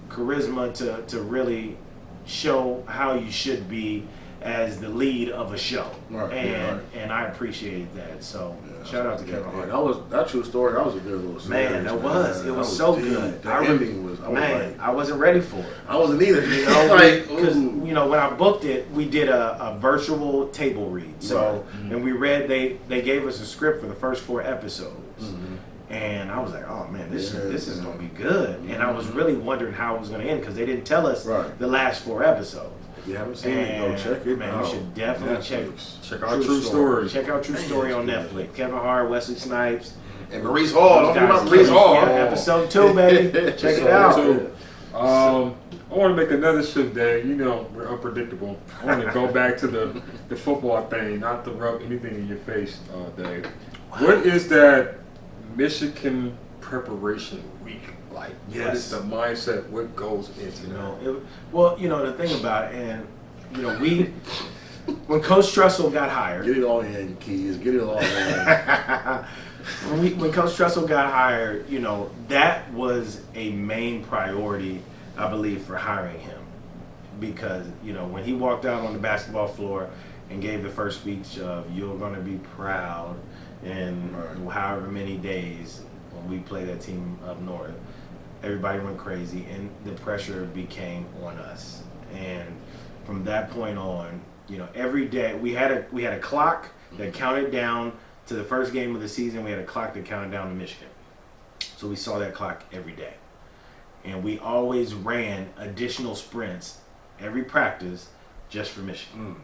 S2: charisma to really show how you should be as the lead of a show, and I appreciated that. So shout out to Kevin Hart.
S4: That true story. That was a good little series.
S2: Man, it was so good.
S4: The ending was.
S2: I wasn't ready for it.
S4: I wasn't either.
S2: You know, because you know when I booked it, we did a virtual table read. So and we read. They gave us a script for the first 4 episodes. And I was like, oh man, this is gonna be good. And I was really wondering how it was gonna end because they didn't tell us the last 4 episodes.
S4: If you haven't seen it, go check it.
S2: Man, you should definitely check
S3: out True Story.
S2: Check out True Story on Netflix. Kevin Hart, Wesley Snipes,
S1: and Maurice Hall. Don't forget about Maurice Hall.
S2: Yeah, episode 2, baby. Check it out.
S3: I want to make another shift, Dave. You know, we're unpredictable. I want to go back to the football thing, not to rub anything in your face, Dave. What is that Michigan preparation week like? What is the mindset? What goes into
S2: Well, you know, the thing about it, and, you know, when Coach Tressel got hired.
S4: Get it all in, keys. Get it all in.
S2: When Coach Tressel got hired, you know, that was a main priority, I believe, for hiring him. Because, you know, when he walked out on the basketball floor and gave the first speech of, "You're going to be proud in however many days," when we played that team up north, everybody went crazy and the pressure became on us. And from that point on, you know, every day we had a clock that counted down to the first game of the season. We had a clock that counted down to Michigan. So we saw that clock every day. And we always ran additional sprints every practice just for Michigan.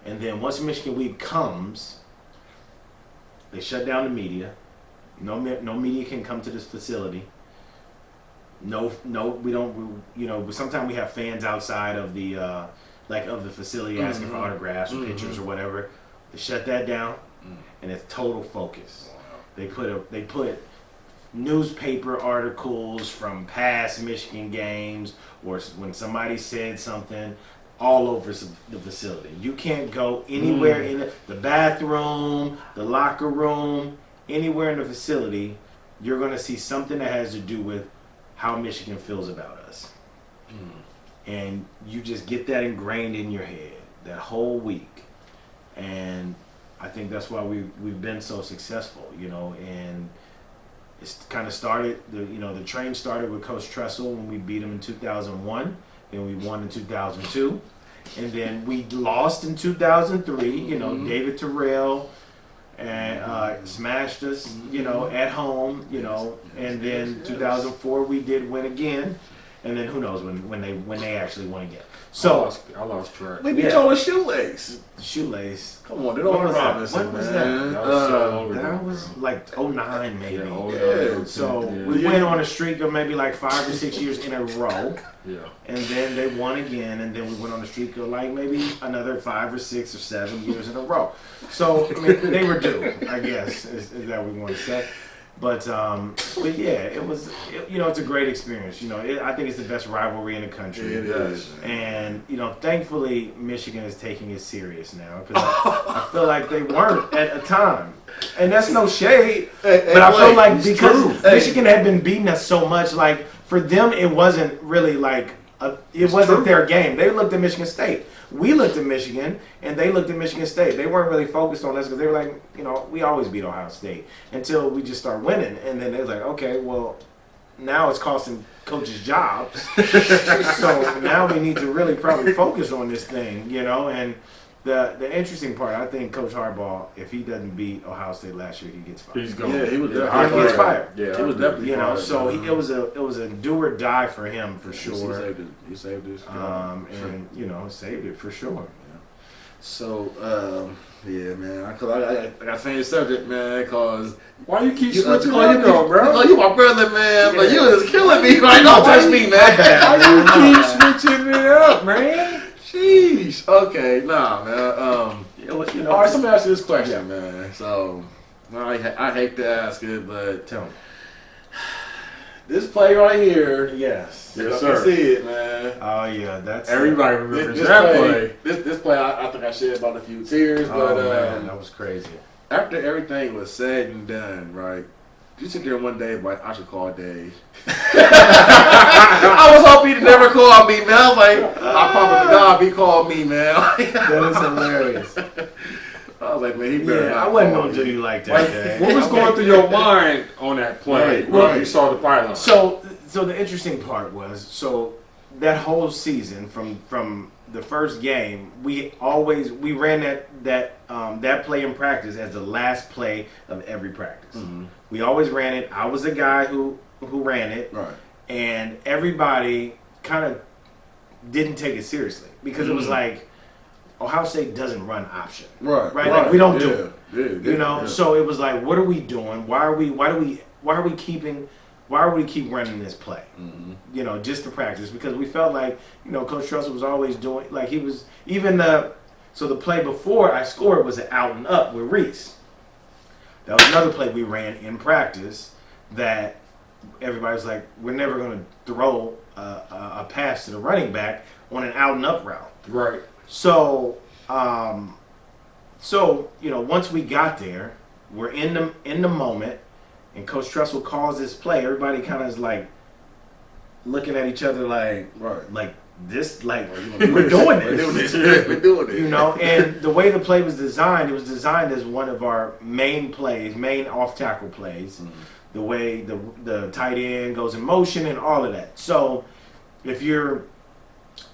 S2: And then once Michigan week comes, they shut down the media. No media can come to this facility. No, we don't. You know, sometimes we have fans outside of the of the facility asking for autographs or pictures or whatever. They shut that down, and it's total focus. They put newspaper articles from past Michigan games or when somebody said something all over the facility. You can't go anywhere in the bathroom, the locker room, anywhere in the facility. You're going to see something that has to do with how Michigan feels about us. And you just get that ingrained in your head that whole week. And I think that's why we've been so successful, you know. And it's kind of started, the train started with Coach Tressel when we beat him in 2001. Then we won in 2002. And then we lost in 2003. You know, David Terrell and smashed us, you know, at home, you know. And then 2004 we did win again. And then who knows when they actually won again. So
S3: I lost track.
S4: We beat y'all with Shoelace.
S2: Shoelace.
S4: Come on, Norman Robinson.
S2: What was
S4: man.
S2: that was like 09 maybe. So we went on a streak of maybe like 5 or 6 years in a row.
S3: Yeah.
S2: And then they won again, and then we went on a streak of like maybe another 5 or 6 or 7 years in a row. So I mean, they were due, I guess, is that we want to say. But yeah, it was, you know, it's a great experience. You know, I think it's the best rivalry in the country.
S4: It is.
S2: And, you know, thankfully, Michigan is taking it serious now. Because I feel like they weren't at a time. And that's no shade. But I feel like because Michigan had been beating us so much, like, for them, it wasn't really like, it wasn't their game. They looked at Michigan State. We looked at Michigan, and they looked at Michigan State. They weren't really focused on us because they were like, you know, we always beat Ohio State until we just start winning. And then they was like, okay, well, now it's costing coaches jobs. So now we need to really probably focus on this thing, you know. And the interesting part, I think Coach Harbaugh, if he doesn't beat Ohio State last year, he gets fired.
S3: He's gone.
S4: Yeah, he was
S2: He gets fired.
S3: Yeah,
S4: he was definitely
S2: You know,
S4: fired.
S2: so it was a do or die for him for sure.
S4: He saved his
S2: And you know, saved it for sure.
S4: So, yeah, man. Cause I got to change the subject, man. Cause
S3: why you keep
S4: you
S3: switching up, though, bro?
S4: Oh, you my brother, man. But you is killing me right now. Don't touch me, man.
S3: Why you keep switching it up, man?
S4: Sheesh. Okay, nah, man.
S2: You know,
S4: All right, so let me ask you this question, man. So, I hate to ask it, but
S2: tell me.
S4: This play right here.
S2: Yes.
S3: Yes,
S4: I
S3: sir.
S4: see it, man.
S2: Oh yeah, that's
S3: Everybody remembers that play.
S4: This play, I think I shed about a few tears,
S2: Oh
S4: but
S2: man, that was crazy.
S4: after everything was said and done, right? You sit there one day, but I should call Dave. I was hoping he'd never call me, man. I was like, I promise to God, he called me, man.
S2: That is hilarious.
S4: I was like, man, he better
S2: Yeah,
S4: not
S2: I wasn't
S4: call
S2: gonna
S4: me.
S2: do you like that, Dave.
S3: What was going through your mind on that play
S4: Right,
S3: when
S4: right.
S3: you saw the pylon?
S2: So the interesting part was that whole season from the first game, we ran that play in practice as the last play of every practice.
S4: Mhm.
S2: We always ran it. I was the guy who ran it,
S4: Right.
S2: and everybody kind of didn't take it seriously because it was like Ohio State doesn't run option.
S4: Right.
S2: Right, like, we don't do
S4: it. Yeah,
S2: You know, so it was like, what are we doing? Why are we keep running this play?
S4: Mhm.
S2: You know, just to practice because we felt like, you know, Coach Trussell was always doing like he was even the play before I scored was an out and up with Reese. That was another play we ran in practice that everybody was like, we're never going to throw a pass to the running back on an out and up route.
S3: Right.
S2: So, you know, once we got there, we're in the moment, and Coach Trussell calls this play. Everybody kind of is like looking at each other like this, like we're doing this.
S4: We're doing it.
S2: You know, and the way the play was designed, it was designed as one of our main off tackle plays.
S4: Mhm.
S2: The way the tight end goes in motion and all of that. So, if you're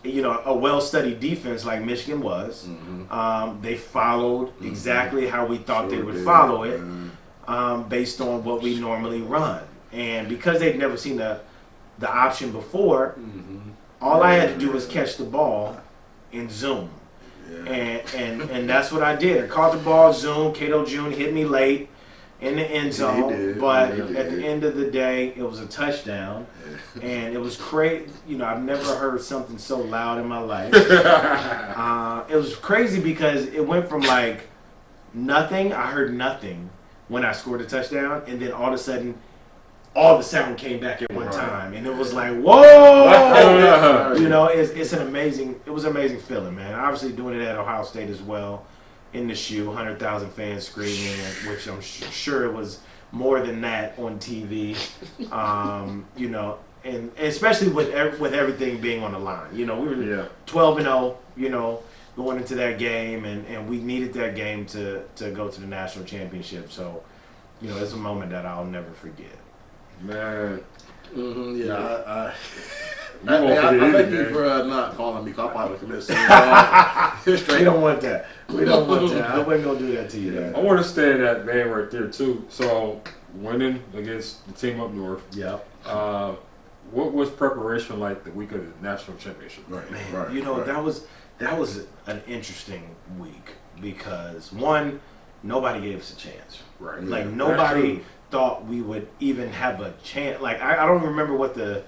S2: a well-studied defense like Michigan was,
S4: Mhm.
S2: they followed
S4: Mhm.
S2: exactly how we thought they
S4: Sure
S2: would
S4: did,
S2: follow it,
S4: man.
S2: based on what we normally run. And because they'd never seen the option before,
S4: Mhm.
S2: all I had to do was catch the ball and zoom.
S4: Yeah.
S2: And that's what I did. I caught the ball, zoom. Cato June hit me late in the end
S4: Yeah, he
S2: zone,
S4: did.
S2: but
S4: He did.
S2: at the end of the day, it was a touchdown. And it was crazy. You know, I've never heard something so loud in my life. It was crazy because it went from like nothing. I heard nothing when I scored a touchdown, and then all of a sudden, all the sound came back at one
S4: Right.
S2: time, and it was like, whoa! You know, it was an amazing feeling, man. Obviously, doing it at Ohio State as well, in the shoe, 100,000 fans screaming, which I'm sure it was more than that on TV. You know. And especially with everything being on the line, you know, we were 12-0, you know, going into that game, and we needed that game to go to the national championship. So, you know, it's a moment that I'll never forget.
S3: Man.
S4: Mhm, yeah,
S3: You won't forget
S4: I thank
S3: anything,
S4: you
S3: man.
S4: for not calling me. 'Cause I probably commit suicide.
S2: We don't want that. We don't want that. I wasn't gonna do that to you.
S4: Yeah.
S3: I want to stay in that vein right there too. So winning against the team up north.
S2: Yep.
S3: What was preparation like the week of the national championship?
S4: Right,
S2: Man,
S4: right,
S2: you know,
S4: right.
S2: that was an interesting week because one, nobody gave us a chance.
S3: Right.
S4: Yeah.
S2: Like
S3: That's
S2: nobody
S3: true.
S2: thought we would even have a chance. Like I don't remember what the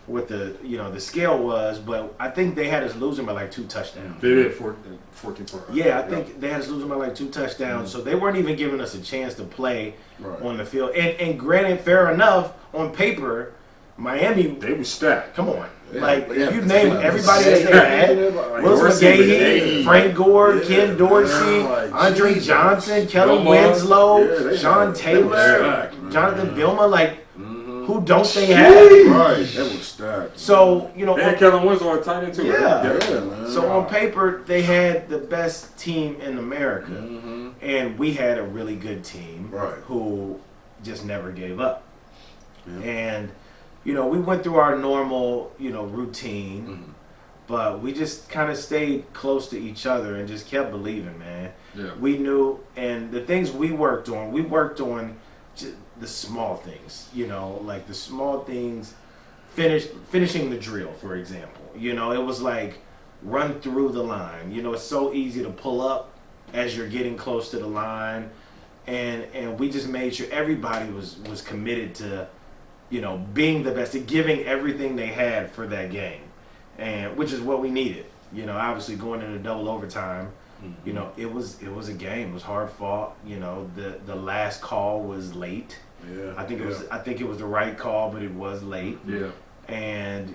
S2: the scale was, but I think they had us losing by like 2 touchdowns.
S3: They did 14 points.
S2: Yeah, I think they had us losing by like 2 touchdowns, so they weren't even giving us a chance to play
S4: Right.
S2: on the field. And granted, fair enough, on paper, Miami,
S3: They was stacked.
S2: come on.
S4: Yeah,
S2: Like,
S4: yeah.
S2: if you name
S4: Yeah.
S2: everybody that they had,
S4: Like,
S2: Willis
S3: Dorsey,
S2: McGahee, Frank Gore,
S4: Yeah.
S2: Ken Dorsey,
S4: Yeah, like,
S2: Andre
S4: Jesus.
S2: Johnson, Kelly
S3: Vilma.
S2: Winslow,
S4: Yeah, they
S2: Sean
S4: had- they
S2: Taylor,
S4: were stacked, man.
S2: Jonathan Vilma, like,
S4: Mhm.
S2: who don't they have?
S4: Right, that was stacked.
S2: So, you know,
S3: They had Kellen Winslow on tight end too. right?
S2: Yeah.
S4: Yeah, man.
S2: so on paper, they had the best team in America.
S4: Mhm.
S2: And we had a really good team
S4: Right.
S2: who just never gave up.
S4: Yeah.
S2: And, you know, we went through our normal, routine,
S4: Mhm.
S2: but we just kind of stayed close to each other and just kept believing, man.
S3: Yeah.
S2: We knew, and the things we worked on the small things, like the small things, finishing the drill, for example. It was like run through the line. It's so easy to pull up as you're getting close to the line, and we just made sure everybody was committed to, being the best, to giving everything they had for that game, and which is what we needed. Obviously going into double overtime. It was a game. It was hard fought. The last call was late.
S1: Yeah.
S2: I think it was the right call, but it was late.
S3: Yeah.
S2: And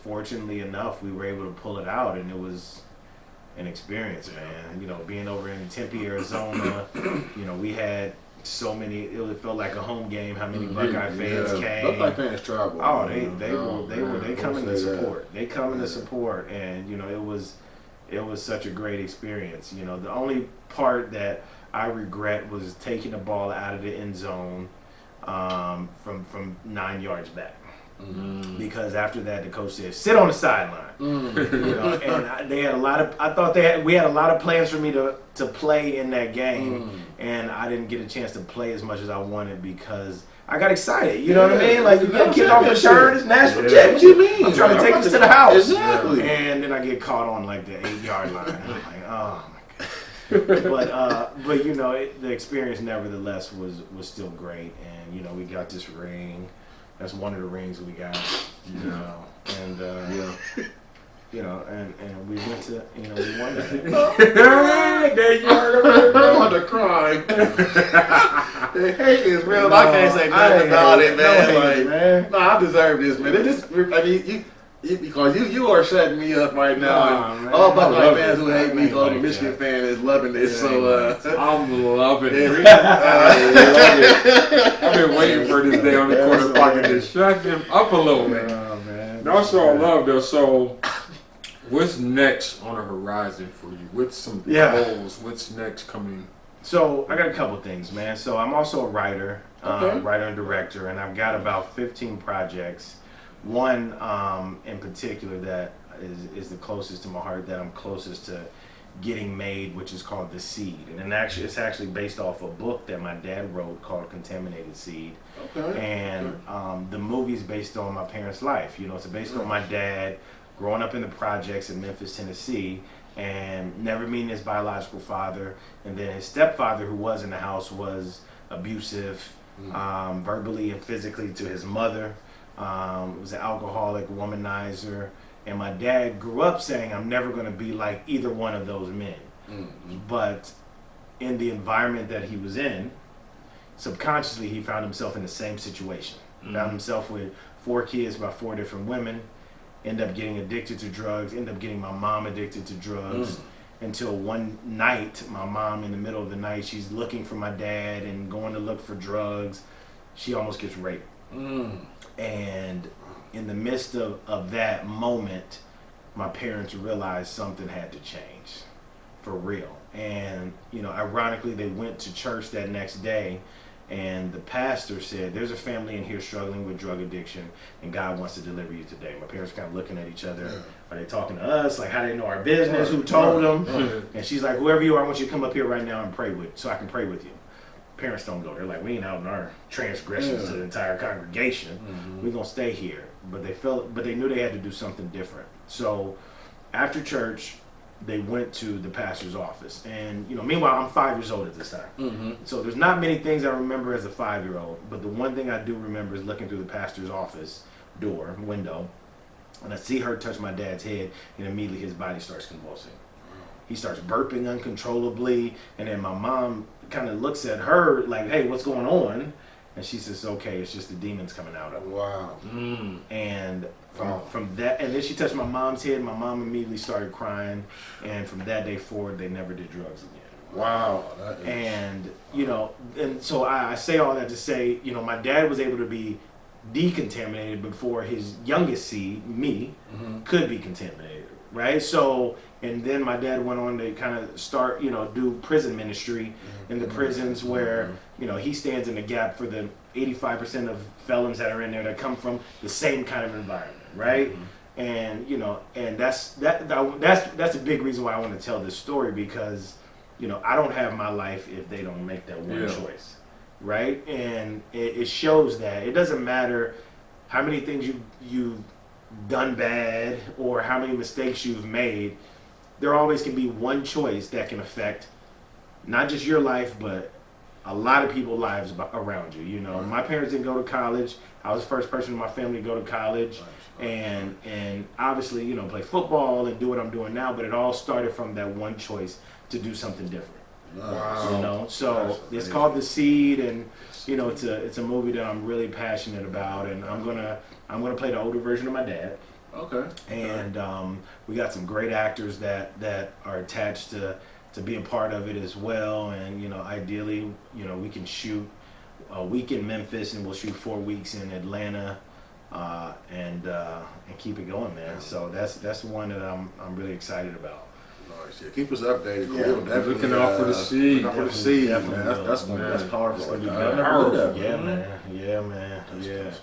S2: fortunately enough, we were able to pull it out, and it was an experience, man. Being over in Tempe, Arizona, we had so many. It felt like a home game. How many Buckeye fans came?
S1: Buckeye fans travel.
S2: Oh, they coming to support. They coming to support, and it was such a great experience. The only part that I regret was taking the ball out of the end zone from 9 yards back. Mm-hmm. Because after that, the coach said, "Sit on the sideline." And they had I thought we had a lot of plans for me to play in that game, and I didn't get a chance to play as much as I wanted because I got excited. You know what I mean? Like, you got kicked off return, it's national champ. What you mean? I'm trying to take this to the house.
S1: Exactly.
S2: And then I get caught on like the 8-yard line. I'm like, oh my god. But the experience nevertheless was still great, and we got this ring. That's one of the rings we got, and and we went to, we won that.
S3: There you are.
S1: I'm under crying. The hate is real. I can't say nothing about it, man. No, I deserve this, man. Because you are shutting me up right now. All Buckeye fans who hate me, the Michigan fan is loving this.
S3: I'm loving it. I've been waiting for this day on the corner pocket to shut him up a little, man.
S2: Man.
S3: That's all I love, though. So, what's next on the horizon for you? What's some goals? What's next coming?
S2: So, I got a couple things, man. So, I'm also a writer, writer and director, and I've got about 15 projects. One in particular that is the closest to my heart, that I'm closest to getting made, which is called The Seed. And it's actually based off a book that my dad wrote called Contaminated Seed.
S1: Okay.
S2: And the movie's based on my parents' life. It's based on my dad growing up in the projects in Memphis, Tennessee, and never meeting his biological father. And then his stepfather, who was in the house, was abusive, verbally and physically, to his mother. Was an alcoholic, womanizer, and my dad grew up saying, "I'm never going to be like either one of those men." Mm-hmm. But in the environment that he was in, subconsciously he found himself in the same situation. Mm-hmm. Found himself with 4 kids by 4 different women, end up getting addicted to drugs, end up getting my mom addicted to drugs, until one night, my mom, in the middle of the night, she's looking for my dad and going to look for drugs. She almost gets raped. And in the midst of that moment, my parents realized something had to change for real. And, ironically, they went to church that next day, and the pastor said, "There's a family in here struggling with drug addiction, and God wants to deliver you today." My parents kind of looking at each other. Are they talking to us? Like, how do they know our business? Who told them? And she's like, "Whoever you are, I want you to come up here right now and so I can pray with you." Parents don't go. They're like, "We ain't out in our transgressions to the entire congregation. We're gonna stay here." But they knew they had to do something different. So after church, they went to the pastor's office, and meanwhile, I'm 5 years old at this time. So there's not many things I remember as a 5-year-old, but the one thing I do remember is looking through the pastor's office window, and I see her touch my dad's head, and immediately his body starts convulsing. He starts burping uncontrollably, and then my mom kind of looks at her like, "Hey, what's going on?" And she says, "Okay, it's just the demons coming out of him."
S1: Wow.
S2: And from that, and then she touched my mom's head. My mom immediately started crying, and from that day forward, they never did drugs again.
S1: Wow.
S2: And and so I say all that to say, my dad was able to be decontaminated before his youngest seed, me, could be contaminated, right? So, and then my dad went on to kind of start, do prison ministry in the prisons where, he stands in the gap for the 85% of felons that are in there that come from the same kind of environment, right? And, and that's a big reason why I want to tell this story, because, I don't have my life if they don't make that one choice, right? And it shows that it doesn't matter how many things you've done bad or how many mistakes you've made. There always can be one choice that can affect not just your life, but a lot of people's lives around you. My parents didn't go to college. I was the first person in my family to go to college, and obviously, play football and do what I'm doing now. But it all started from that one choice to do something different.
S1: Wow.
S2: You know, so it's called The Seed, and you know, it's a movie that I'm really passionate about, and I'm gonna play the older version of my dad.
S1: Okay.
S2: And we got some great actors that are attached to be a part of it as well. And you know, ideally, you know, we can shoot a week in Memphis, and we'll shoot 4 weeks in Atlanta, and keep it going, man. So that's one that I'm really excited about.
S1: Nice. Yeah, keep us updated.
S2: Yeah,
S1: We'll definitely
S3: looking out for the seed.
S1: Looking out for the seed, man.
S2: Definitely.
S1: That's powerful.
S2: It's gonna be
S1: I
S2: good.
S1: never knew that.
S2: Yeah, man. Yeah, man.
S1: That's
S2: Yeah.
S1: awesome.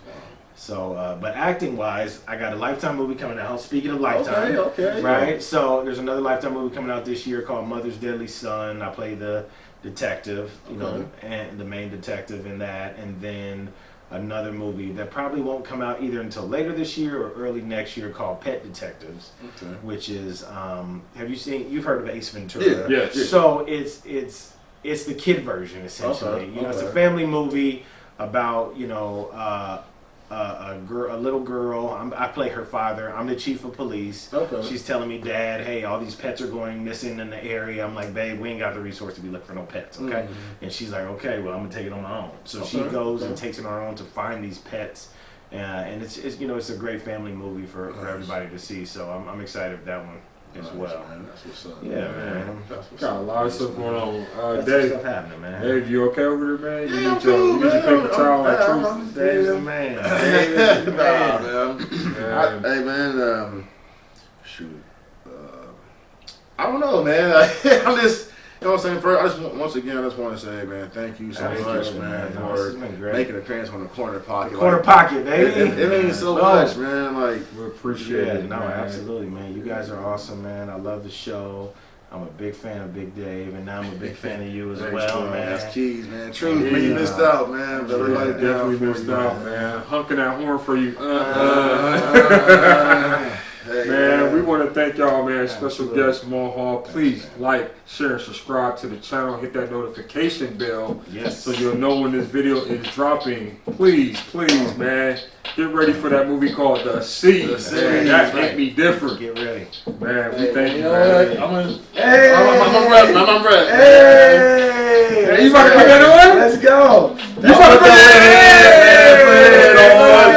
S2: So, but acting wise, I got a Lifetime movie coming out. Speaking of Lifetime,
S1: Okay.
S2: right? So there's another Lifetime movie coming out this year called Mother's Deadly Son. I play the detective, you know, and the main detective in that, and then another movie that probably won't come out either until later this year or early next year called Pet Detectives,
S1: Okay.
S2: which is you've heard of Ace Ventura?
S1: Yeah.
S3: Yes.
S2: So it's the kid version essentially.
S1: Okay,
S2: You know, it's a
S1: okay.
S2: family movie about, you know, a little girl. I play her father. I'm the chief of police.
S1: Okay.
S2: She's telling me, Dad, hey, all these pets are going missing in the area. I'm like, babe, we ain't got the resource to be looking for no pets, okay? And she's like, okay, well, I'm gonna take it on my own. So she
S1: Okay.
S2: goes and takes it on her own to find these pets. And it's you know, it's a great family movie for everybody to see. So I'm excited with that one as
S1: Nice,
S2: well.
S1: man. That's what's up.
S2: Yeah, man.
S1: That's what's
S3: Got a
S1: up.
S3: lot of stuff going on.
S2: That's
S3: Dave,
S2: stuff happening, man.
S3: Dave, you okay over there, man? You
S1: Yeah,
S3: need your paper towel like truth.
S1: I'm
S2: Dave's the man. Dave's the
S1: Nah,
S2: man.
S1: man. Hey, man. Shoot. I don't know, man. I'm just. You know what I'm saying? First, once again, I just want to say, man, thank you so
S2: Thank
S1: much,
S2: you,
S1: man,
S2: No, this has
S1: for
S2: been great.
S1: making an appearance on the corner pocket.
S2: Corner
S1: Like,
S2: pocket, baby.
S1: It means so
S2: No.
S1: much, man. Like,
S3: We appreciate
S2: Yeah,
S3: it,
S2: no,
S3: man.
S2: absolutely, man. You guys are awesome, man. I love the show. I'm a big fan of Big Dave, and now I'm a big fan of you as
S1: thanks,
S2: well,
S1: man.
S2: man.
S1: That's keys, man. Truth,
S3: Yeah.
S1: man. You missed out, man. But everybody down
S3: Definitely
S1: for
S3: missed
S1: you,
S3: out, man. Honking that horn for you.
S1: Hey,
S3: Man, we want to thank y'all, man. Special
S2: Absolutely.
S3: guest, Mo Hall. Please like, share, and subscribe to the channel. Hit that notification bell
S2: Yes.
S3: so you'll know when this video is dropping. Please, man. Get ready for that movie called The Seed.
S1: The Seed,
S3: Man, that
S1: right.
S3: hit me different.
S2: Get ready.
S3: Man, we thank you,
S1: know
S3: man.
S1: what? I'm
S2: Hey!
S1: I'm ready.
S2: Hey!
S3: Hey, you about to put that on?
S2: Let's go.
S3: You about to put that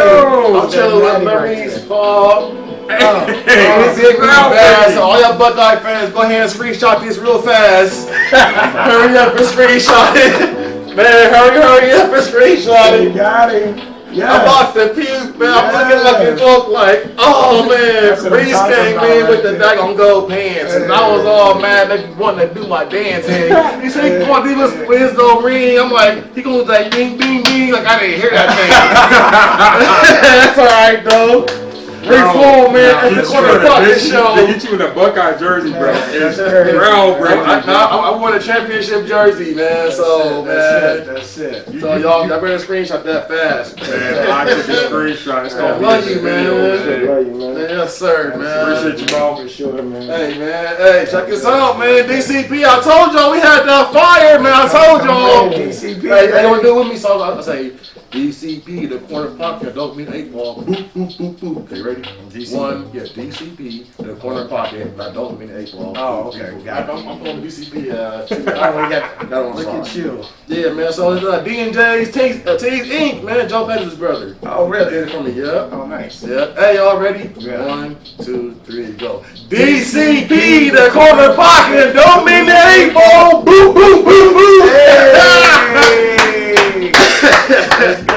S3: on?
S1: I'm chilling with Maurice, Paul.
S3: Hey,
S1: Big fast. So all y'all Buckeye fans, go ahead and screenshot this real fast. Hurry up and screenshot it. Man, hurry up and screenshot
S2: You
S1: it.
S2: got him.
S1: I'm
S2: Yeah.
S1: about to puke, man. I'm looking like a joke, like, oh man,
S2: That's what I'm
S1: Reese
S2: talking
S1: came
S2: about
S1: in
S2: right
S1: with the
S2: there.
S1: daggone gold pants, and I was all mad that he wanted to do my dance. And he said, "Come on, do this wisdom ring." I'm like, he gonna like ding, ding, ding, like I didn't hear that thing. That's all right, though. Reese Hall, man, at the corner pocket show.
S3: They get you in a Buckeye jersey, bro. It's
S2: crazy.
S3: groundbreaking.
S1: I won a championship jersey, man. So, man.
S2: That's it.
S1: So y'all better screenshot that fast.
S3: Man, I took a screenshot. It's gonna be
S1: Love
S3: in
S1: you,
S3: the
S1: man.
S3: video.
S2: Love you, man.
S1: Yes, sir, man.
S3: Appreciate you, Mo.
S2: For sure, man.
S1: Hey, man. Hey, check this out, man. DCP, I told y'all we had that fire, man. I told y'all.
S2: DCP,
S1: Hey, they don't do it with me, so I say DCP, the corner pocket, don't mean 8 ball. Boop, boop, boop, boop. Okay, ready? DCP, the corner pocket, that don't mean 8 ball.
S2: Oh, okay. Got it.
S1: I'm going to DCP. I got on
S2: Look at you.
S1: Yeah, man. So it's D&J's Tees Inc. Man, Joe Bettis' brother.
S2: Oh, really?
S1: Did it for me, yeah.
S2: Oh, nice.
S1: Yeah. Hey, y'all ready?
S2: Yeah.
S1: 1, 2, 3, go. DCP, the corner pocket, don't mean the 8 ball. Boo, boo, boo, boo.
S2: Hey! Let's go.